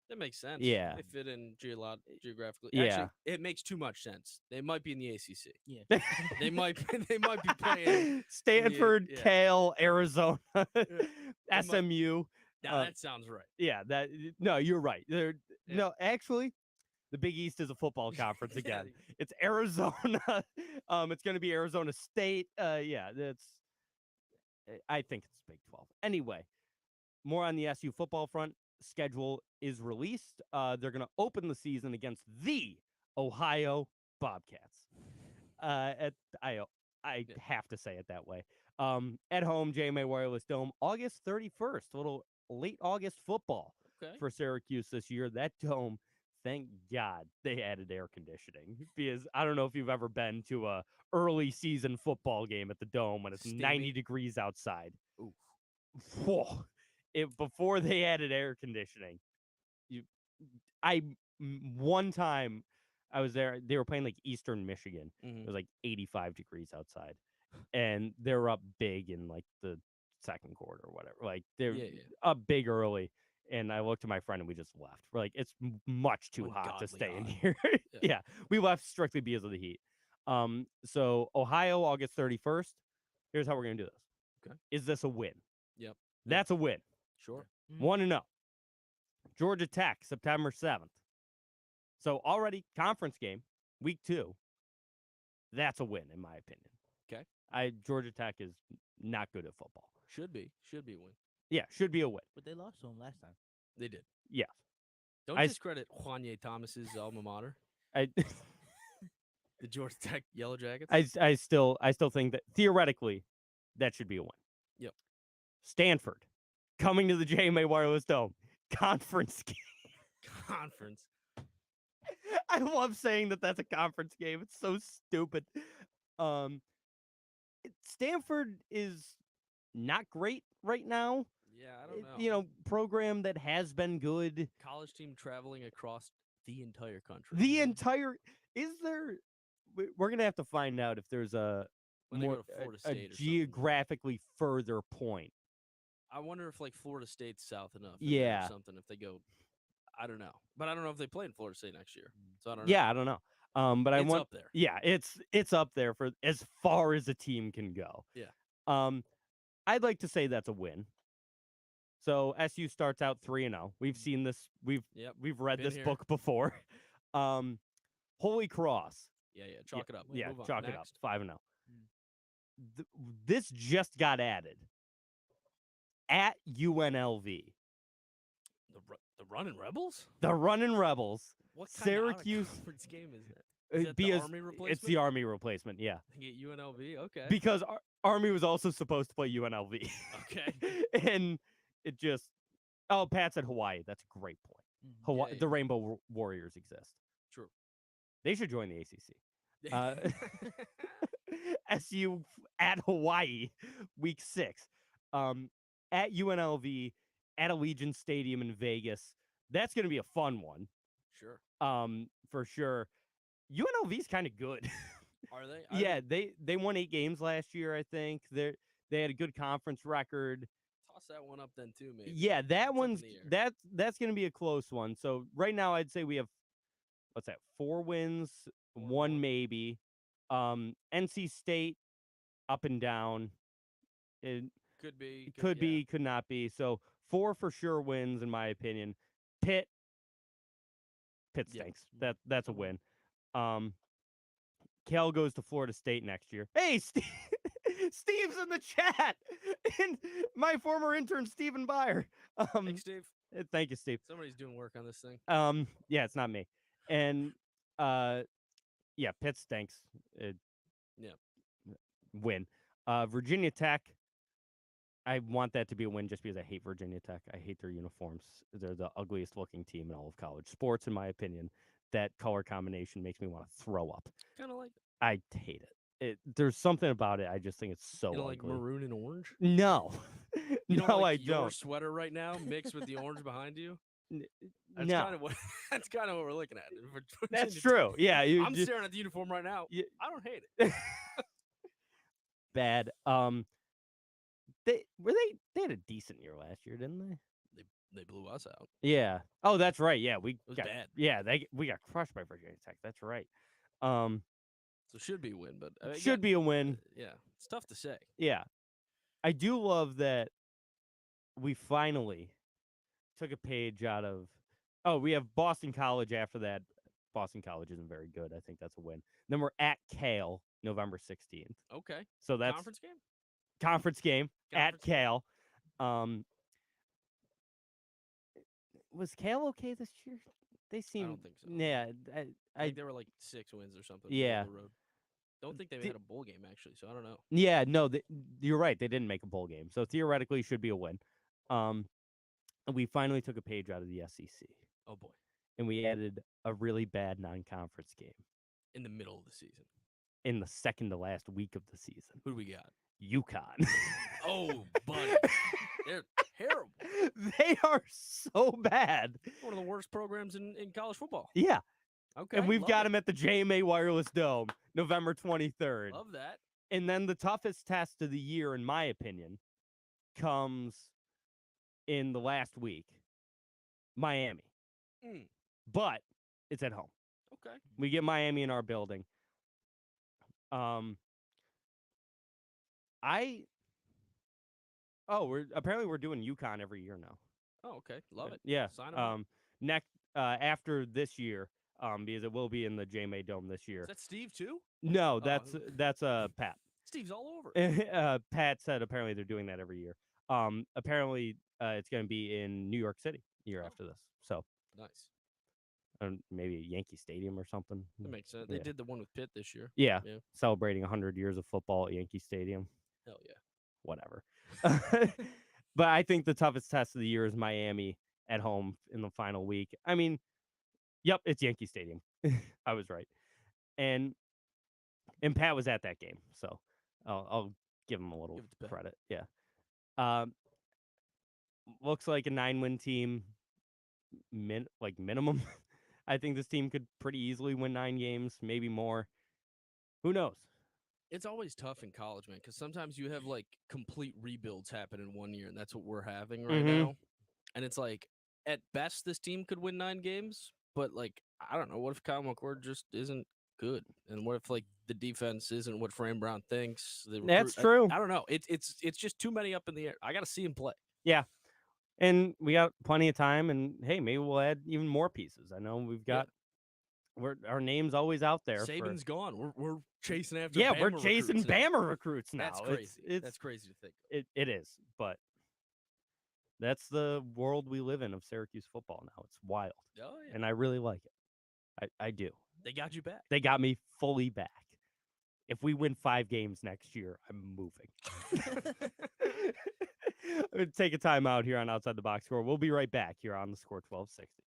That makes sense. Yeah. They fit in geographically. Yeah. Actually, it makes too much sense. They might be in the ACC. Yeah. They might be playing Stanford, yeah. Cal, Arizona, SMU. Now that sounds right. Yeah, no, you're right. No, actually, the Big East is a football conference again. It's Arizona. It's going to be Arizona State. Yeah, I think it's Big 12. Anyway, more on the SU football front. Schedule is released. They're going to open the season against the Ohio Bobcats. I have to say it that way. At home, JMA Wireless Dome, August 31st. A little late August football for Syracuse this year. That dome, thank God they added air conditioning, because I don't know if you've ever been to a early season football game at the dome when it's 90 degrees outside. Ooh. Whoa. Before they added air conditioning, one time I was there, they were playing like Eastern Michigan. It was like 85 degrees outside, and they were up big in like the second quarter or whatever. Like they're up big early, and I looked at my friend and we just left. We're like, it's much too hot to stay in here. Yeah, we left strictly because of the heat. So Ohio, August 31st. Here's how we're gonna do this. Okay. Is this a win? Yep. That's a win. Sure. 1-0. Georgia Tech, September 7th. So already conference game, week 2. That's a win, in my opinion. Okay. Georgia Tech is not good at football. Should be a win. Yeah, should be a win. But they lost to him last time. They did. Yes. Don't discredit Juanye Thomas's alma mater, I the Georgia Tech Yellow Jackets. I still think that theoretically that should be a win. Yep. Stanford coming to the JMA Wireless Dome conference game. Conference. I love saying that that's a conference game. It's so stupid. Stanford is not great right now. Yeah, I don't know. Program that has been good. College team traveling across the entire country. We're gonna have to find out if there's When they go to Florida State or something. geographically further point. I wonder if like Florida State's south enough. Yeah. Or something. If they go, I don't know. But I don't know if they play in Florida State next year. So I don't know. Yeah, I don't know. But it's up there. Yeah, it's up there for as far as a team can go. Yeah. I'd like to say that's a win. So SU starts out 3-0. We've seen this. We've read Been this here. book before. Holy Cross. Yeah. Chalk it up. Yeah, Move on. chalk it up. Next. 5-0. This just got added at UNLV. The Running Rebels? The Running Rebels. What kind Syracuse. of conference game is that? Is that Because the Army replacement? it's the Army replacement, yeah. They get UNLV? Okay. Because Army was also supposed to play UNLV. Okay. And it just... Oh, Pat said Hawaii. That's a great point. Hawaii, Yeah. The Rainbow Warriors exist. True. They should join the ACC. SU at Hawaii, week 6. At UNLV, at Allegiant Stadium in Vegas. That's going to be a fun one. Sure. For sure. UNLV's kind of good. Are they? Yeah, they won 8 games last year, I think. They had a good conference record. Toss that one up then too, maybe. Yeah, It's that up one's in the air. that's going to be a close one. So right now I'd say we have 4 wins, 1 maybe. NC State up and down. It Could be. could be, could not be. So 4 for sure wins in my opinion. Pitt Yep. stinks. That's a win. Cal goes to Florida State next year. Hey, Steve's in the chat. And my former intern, Stephen Byer. Thanks, Steve. Thank you, Steve. Somebody's doing work on this thing. Yeah, it's not me. And yeah, Pitt stinks. Win. Virginia Tech. I want that to be a win just because I hate Virginia Tech. I hate their uniforms. They're the ugliest looking team in all of college sports, in my opinion. That color combination makes me want to throw up. Kind of like it. I hate it. There's something about it. I just think it's so You know, like ugly. maroon and orange. No, You no, don't like I your don't. sweater right now mixed with the orange behind you. That's No, kind of what. That's kind of what we're looking at. that's Virginia true. Tech. Yeah, I'm staring at the uniform right now. You- I don't hate it. bad. They had a decent year last year, didn't they? They blew us out. Yeah. Oh, that's right. Yeah, we was got bad. Yeah, we got crushed by Virginia Tech. That's right. So should be a win, but Should be a win. Yeah, it's tough to say. Yeah. I do love that we finally took a page out of. Oh, we have Boston College after that. Boston College isn't very good. I think that's a win. Then we're at Cal, November 16th. Okay. So that's Conference game. conference game at Conference game. Cal. Was Cal okay this year? They seem. I don't think so. Yeah, I think they were like 6 wins or something. Yeah. On the road. Don't think they had a bowl game actually, so I don't know. yeah. No, you're right. They didn't make a bowl game, so theoretically should be a win. And we finally took a page out of the SEC, Oh boy, and we added a really bad non-conference game in the middle of the season. in the second to last week of the season. Who do we got? UConn. Oh, buddy, they're terrible. They are so bad. One of the worst programs in college football. Yeah. Okay, And we've love got it. them at the JMA Wireless Dome, November 23rd. Love that. And then the toughest test of the year, in my opinion, comes in the last week, Miami. Mm. But it's at home. Okay. We get Miami in our building. Um, I oh, we're doing UConn every year now. Oh, okay. Love it. Yeah. Sign 'em up. Next after this year, because it will be in the JMA Dome this Is year. that Steve too? No, Oh. that's Pat. Steve's all over. Pat said apparently they're doing that every year. Apparently it's going to be in New York City year after this. So Nice. maybe Yankee Stadium or something. That makes sense. They did the one with Pitt this year. Yeah. Celebrating 100 years of football at Yankee Stadium. Hell yeah. Whatever. But I think the toughest test of the year is Miami at home in the final week. I mean, yep, it's Yankee Stadium. I was right. And Pat was at that game, so I'll give him a little credit. Yeah. Looks like a 9-win team, minimum. I think this team could pretty easily win 9 games, maybe more. Who knows? It's always tough in college, man, because sometimes you have like complete rebuilds happen in one year, and that's what we're having right now. And it's like, at best, this team could win 9 games, but like, I don't know. What if Kyle McCord just isn't good? And what if like the defense isn't what Fran Brown thinks? That's true. I don't know. It's just too many up in the air. I got to see him play. Yeah. And we got plenty of time, and hey, maybe we'll add even more pieces. I know we've got our name's always out there. Saban's gone. We're chasing after. Yeah, Bama we're chasing recruits now. Bama recruits now. That's crazy. That's crazy to think. It is, but that's the world we live in of Syracuse football now. It's wild, and I really like it. I do. They got you back. They got me fully back. If we win 5 games next year, I'm moving. I'm going to take a time out here on Outside the Box Score. We'll be right back here on the Score 1260.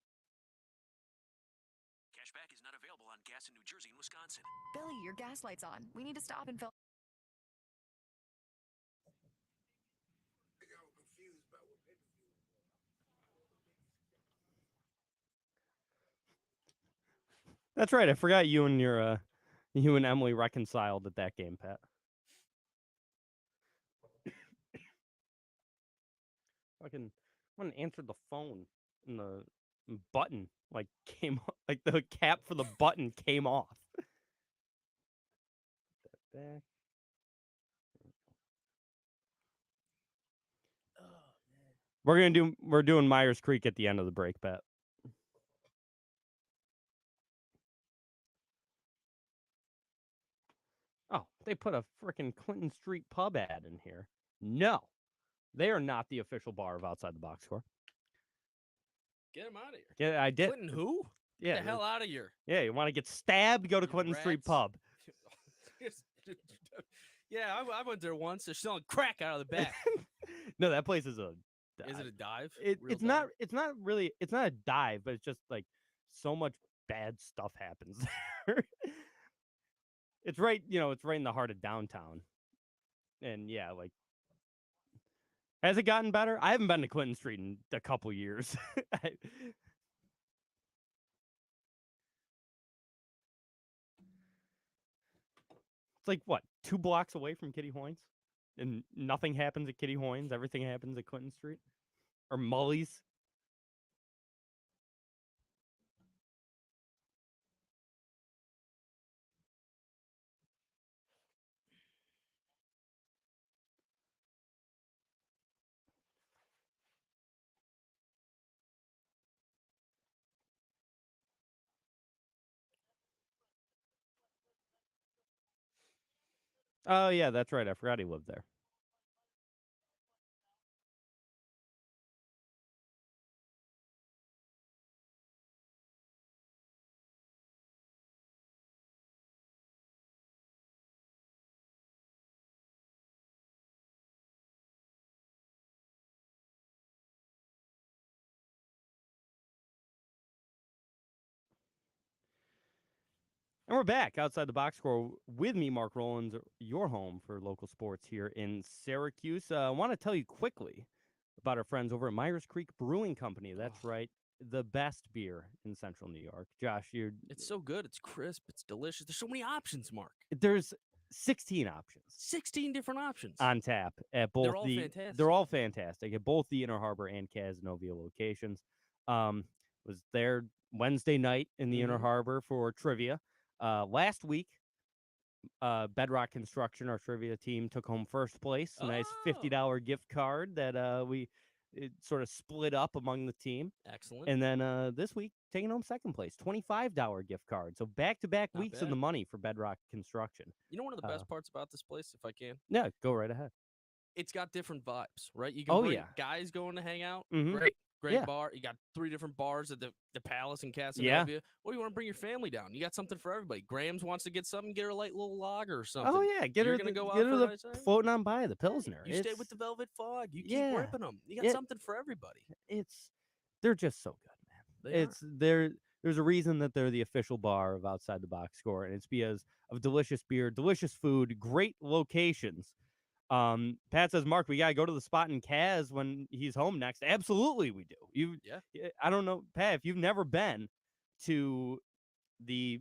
Cashback is not available on gas in New Jersey and Wisconsin. Billy, your gas light's on. We need to stop and fill. That's right. I forgot you and you and Emily reconciled at that game, Pat. Fucking want to answer the phone and the button came like the cap for the button came off. Put that back. Oh, man. We're doing Myers Creek at the end of the break, Pat. Oh, they put a freaking Clinton Street pub ad in here. No. They are not the official bar of Outside the Box Score. Get him out of here. Yeah, I did. Clinton who? Yeah, Get the hell out of here. Yeah, you want to get stabbed? Go to Clinton Street Pub. Yeah, I went there once. They're selling crack out of the back. No, that place is a. Is it a dive? It's not. It's not really. It's not a dive, but it's just like so much bad stuff happens there. It's right. It's right in the heart of downtown, and yeah, like. Has it gotten better? I haven't been to Clinton Street in a couple years. It's like, what, 2 blocks away from Kitty Hoynes? And nothing happens at Kitty Hoynes? Everything happens at Clinton Street? Or Mully's? Oh, yeah, that's right. I forgot he lived there. And we're back outside the box score with me, Mark Rowlands, your home for local sports here in Syracuse. I want to tell you quickly about our friends over at Myers Creek Brewing Company. That's right, the best beer in Central New York. Josh, it's so good. It's crisp. It's delicious. There's so many options, Mark. There's 16 options. 16 different options on tap at both. They're all fantastic. They're all fantastic at both the Inner Harbor and Cazenovia locations. Was there Wednesday night in the Inner Harbor for trivia. Last week, Bedrock Construction, our trivia team, took home first place. A nice $50 gift card that we sort of split up among the team. Excellent. And then this week, taking home second place, $25 gift card. So back-to-back Not weeks in bad. the money for Bedrock Construction. You know one of the best parts about this place, if I can? Yeah, go right ahead. It's got different vibes, right? You can bring guys going to hang out. Great bar. You got 3 different bars at the Palace in Casanova. What do you want to bring your family down? You got something for everybody. Grams wants to get something, get her a light little lager or something. Oh yeah, get her the floating on by the Pilsner. You stay with the Velvet Fog. You keep ripping them. You got something for everybody. They're just so good, man. There's a reason that they're the official bar of Outside the Box Score, and it's because of delicious beer, delicious food, great locations. Pat says, Mark, we gotta go to the spot in Kaz when he's home next. Absolutely, we do. I don't know, Pat, if you've never been to the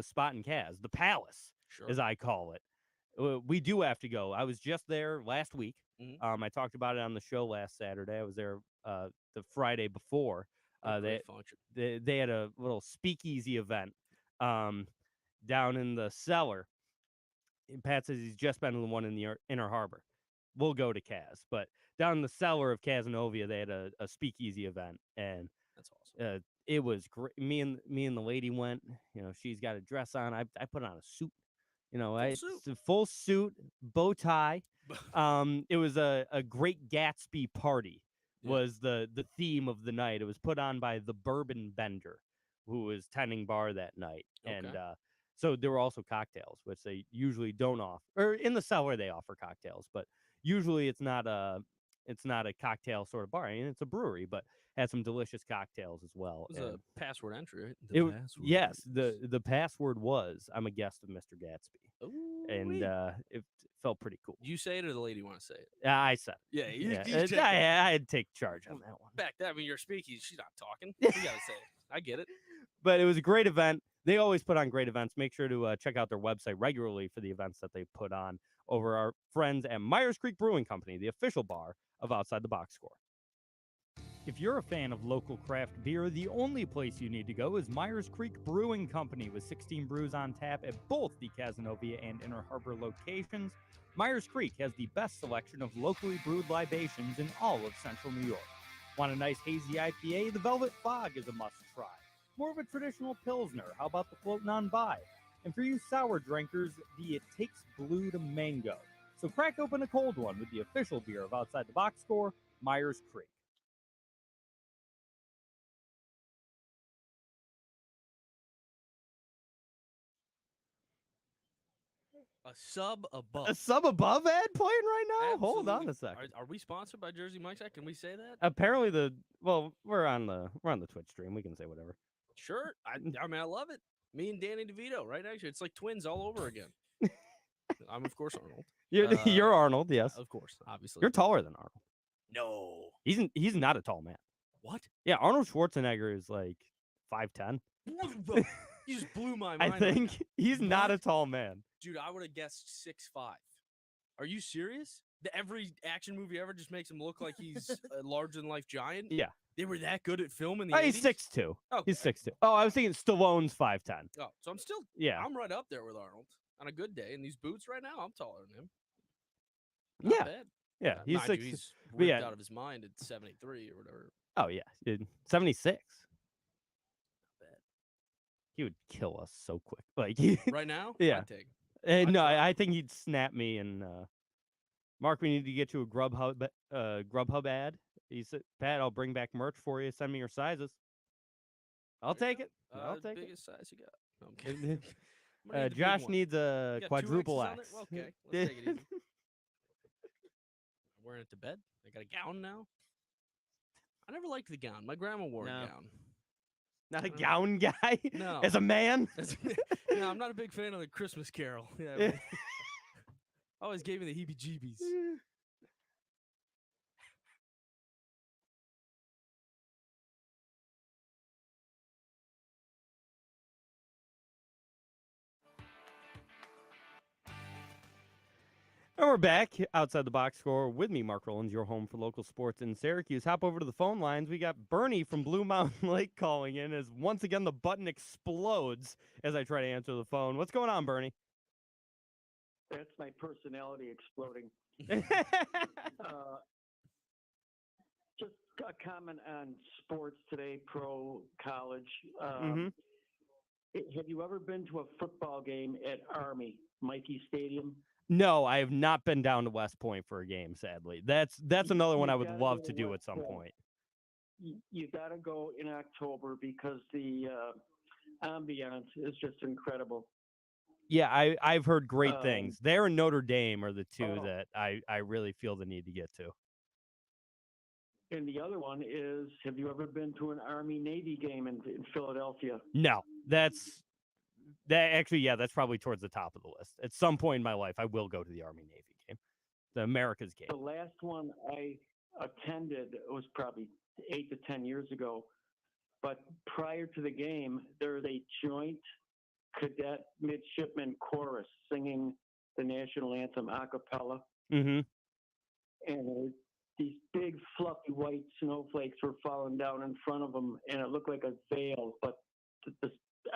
spot in Kaz, the Palace, as I call it, we do have to go. I was just there last week. I talked about it on the show last Saturday. I was there the Friday before. They had a little speakeasy event down in the cellar. Pat says he's just been to the one in the Inner Harbor. We'll go to Kaz, but down in the cellar of Casanova, they had a speakeasy event, and that's awesome. It was great. Me and the lady went. You know, she's got a dress on. I put on a suit. You know, full suit, bow tie. It was a Great Gatsby party. Was the theme of the night. It was put on by the Bourbon Bender, who was tending bar that night, and so there were also cocktails, which they usually don't offer. Or in the cellar, they offer cocktails, but usually it's not a cocktail sort of bar. I mean, it's a brewery, but had some delicious cocktails as well. It was a password entry, right? The password was, I'm a guest of Mr. Gatsby. Ooh, and it felt pretty cool. You say it or the lady want to say it? I said it. I had to take charge on that one. Back that, I mean, you're speaking. She's not talking. You got to say it. I get it. But it was a great event. They always put on great events. Make sure to check out their website regularly for the events that they put on over our friends at Myers Creek Brewing Company, the official bar of Outside the Box Score. If you're a fan of local craft beer, the only place you need to go is Myers Creek Brewing Company with 16 brews on tap at both the Casanova and Inner Harbor locations. Myers Creek has the best selection of locally brewed libations in all of Central New York. Want a nice hazy IPA? The Velvet Fog is a must-try. More of a traditional Pilsner, how about the Floating on By? And for you sour drinkers, the It Takes Blue to Mango. So crack open a cold one with the official beer of Outside the Box Score, Myers Creek. A sub above. A sub above ad playing right now? Absolutely. Hold on a second. Are we sponsored by Jersey Mike's? Can we say that? Apparently we're on the Twitch stream. We can say whatever. Sure. I mean, I love it. Me and Danny DeVito, right next to you. It's like twins all over again. I'm of course Arnold. You're Arnold, yes. Of course, obviously. You're taller than Arnold. No. He's not a tall man. What? Yeah, Arnold Schwarzenegger is like 5'10". You just blew my mind. I think he's not a tall man. Dude, I would have guessed 6'5". Are you serious? Every action movie ever just makes him look like he's a larger-than-life giant? Yeah. They were that good at film in the 80s? He's 6'2". Okay. He's 6'2". Oh, I was thinking Stallone's 5'10". Oh, so I'm still... Yeah. I'm right up there with Arnold on a good day. And these boots right now, I'm taller than him. Not bad. Yeah, he's 6'2". He's ripped out of his mind at 73 or whatever. Oh, yeah. 76. Not bad. He would kill us so quick. Like right now? Yeah. No, I think he'd snap me and Mark, we need to get you a Grubhub ad. He said, Pat, I'll bring back merch for you. Send me your sizes. I'll take it. I'll take it. Biggest size you got. No, I'm kidding. Josh needs a quadruple X. X. Okay, let's take it easy. I'm wearing it to bed. I got a gown now. I never liked the gown. My grandma wore a gown. Not a gown guy? No. As a man? No, I'm not a big fan of the Christmas Carol. Yeah, always gave me the heebie-jeebies. And we're back outside the box score with me, Mark Rowlands, your home for local sports in Syracuse. Hop over to the phone lines. We got Bernie from Blue Mountain Lake calling in as once again the button explodes as I try to answer the phone. What's going on, Bernie? That's my personality exploding. Just a comment on sports today, pro, college. Have you ever been to a football game at Army, Mikey Stadium? No, I have not been down to West Point for a game, sadly. That's another one I would gotta love go to to do West at some Point. point. You got to go in October because the ambiance is just incredible. Yeah, I've heard great things. There and Notre Dame are the two Oh. that I really feel the need to get to. And the other one is, have you ever been to an Army-Navy game in Philadelphia? No, that's probably towards the top of the list. At some point in my life, I will go to the Army-Navy game, the America's game. The last one I attended was probably 8 to 10 years ago. But prior to the game, there's a joint cadet midshipman chorus singing the national anthem a cappella. Mm-hmm. And these big fluffy white snowflakes were falling down in front of them, and it looked like a veil. But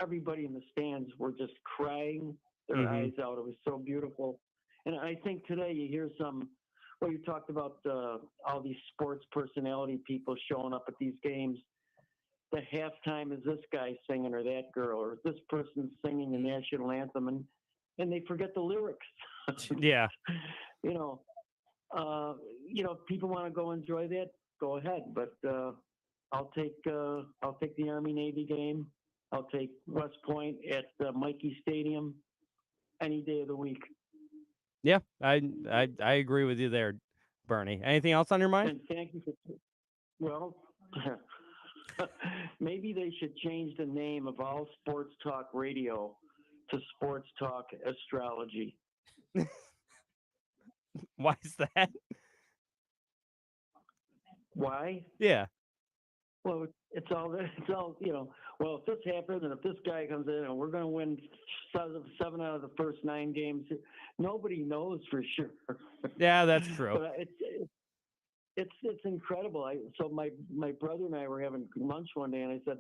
everybody in the stands were just crying their eyes out. It was so beautiful. And I think today you hear you talked about all these sports personality people showing up at these games. The halftime is this guy singing or that girl, or this person singing the national anthem, and they forget the lyrics. Yeah. If people want to go enjoy that, go ahead. But I'll take the Army-Navy game. I'll take West Point at Mikey Stadium any day of the week. Yeah, I agree with you there, Bernie. Anything else on your mind? And thank you for. Maybe they should change the name of all sports talk radio to Sports Talk Astrology. Why is that? Why? Yeah. Well, it's all well, if this happens and if this guy comes in and we're going to win 7 out of the first 9 games, nobody knows for sure. Yeah, that's true. But it's incredible. So my brother and I were having lunch one day, and I said,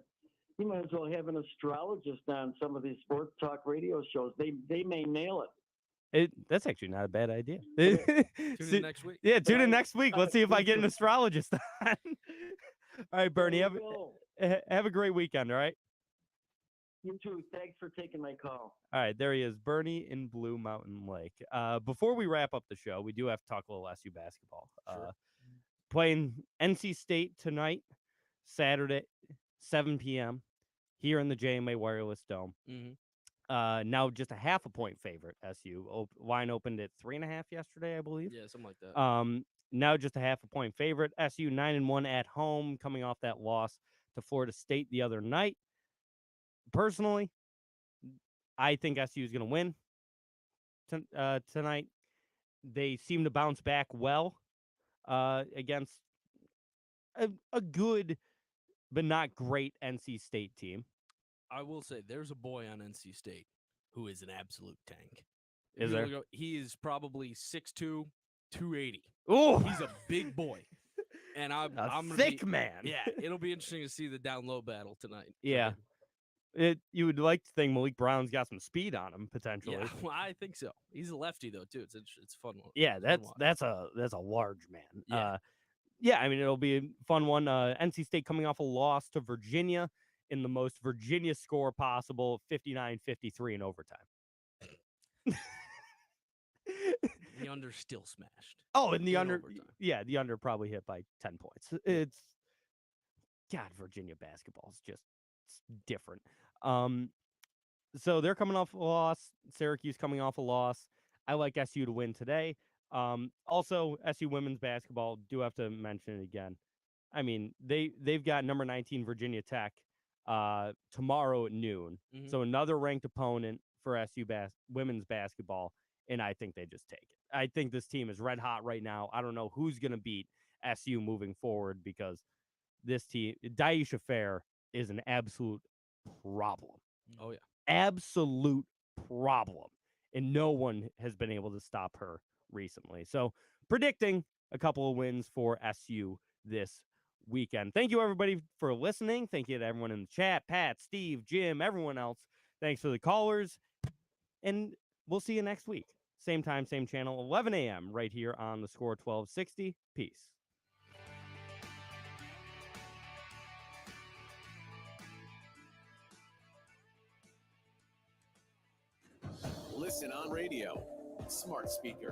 you might as well have an astrologist on some of these sports talk radio shows. They may nail it. That's actually not a bad idea. Tune in next week. Yeah, tune in next week. Let's see if I get an astrologist on. All right, Bernie, have a great weekend, all right? You too. Thanks for taking my call. All right, there he is, Bernie in Blue Mountain Lake. Before we wrap up the show, we do have to talk a little SU basketball. Sure. Playing NC State tonight, Saturday, 7 p.m. here in the JMA Wireless Dome. Mm-hmm. Now just a half a point favorite. SU line opened at 3.5 yesterday, I believe. Yeah, something like that. Now just a half a point favorite. SU 9-1 at home, coming off that loss to Florida State the other night. Personally, I think SU is going to win tonight. They seem to bounce back well against a good but not great NC State team. I will say there's a boy on NC State who is an absolute tank. Is there? He is probably 6'2", 280. Oh, he's a big boy. And I'm gonna thick man. Yeah, it'll be interesting to see the down low battle tonight. Yeah. You would like to think Malik Brown's got some speed on him potentially. Yeah, well, I think so. He's a lefty though too. It's a fun one. Yeah, that's a large man. Yeah. I mean it'll be a fun one. NC State coming off a loss to Virginia in the most Virginia score possible, 59-53 in overtime. The under still smashed. Oh, and the under, overtime. Yeah, the under probably hit by 10 points. It's God, Virginia basketball is just different. So they're coming off a loss. Syracuse coming off a loss. I like SU to win today. Also, SU women's basketball, do have to mention it again. I mean, they've got number 19 Virginia Tech tomorrow at noon. Mm-hmm. So another ranked opponent for SU women's basketball, and I think they just take it. I think this team is red hot right now. I don't know who's going to beat SU moving forward because this team, Daisha Fair, is an absolute problem. Oh, yeah. Absolute problem. And no one has been able to stop her recently. So predicting a couple of wins for SU this weekend. Thank you, everybody, for listening. Thank you to everyone in the chat, Pat, Steve, Jim, everyone else. Thanks for the callers. And we'll see you next week. Same time, same channel, 11 a.m. right here on the Score 1260. Peace. Listen on radio, smart speaker,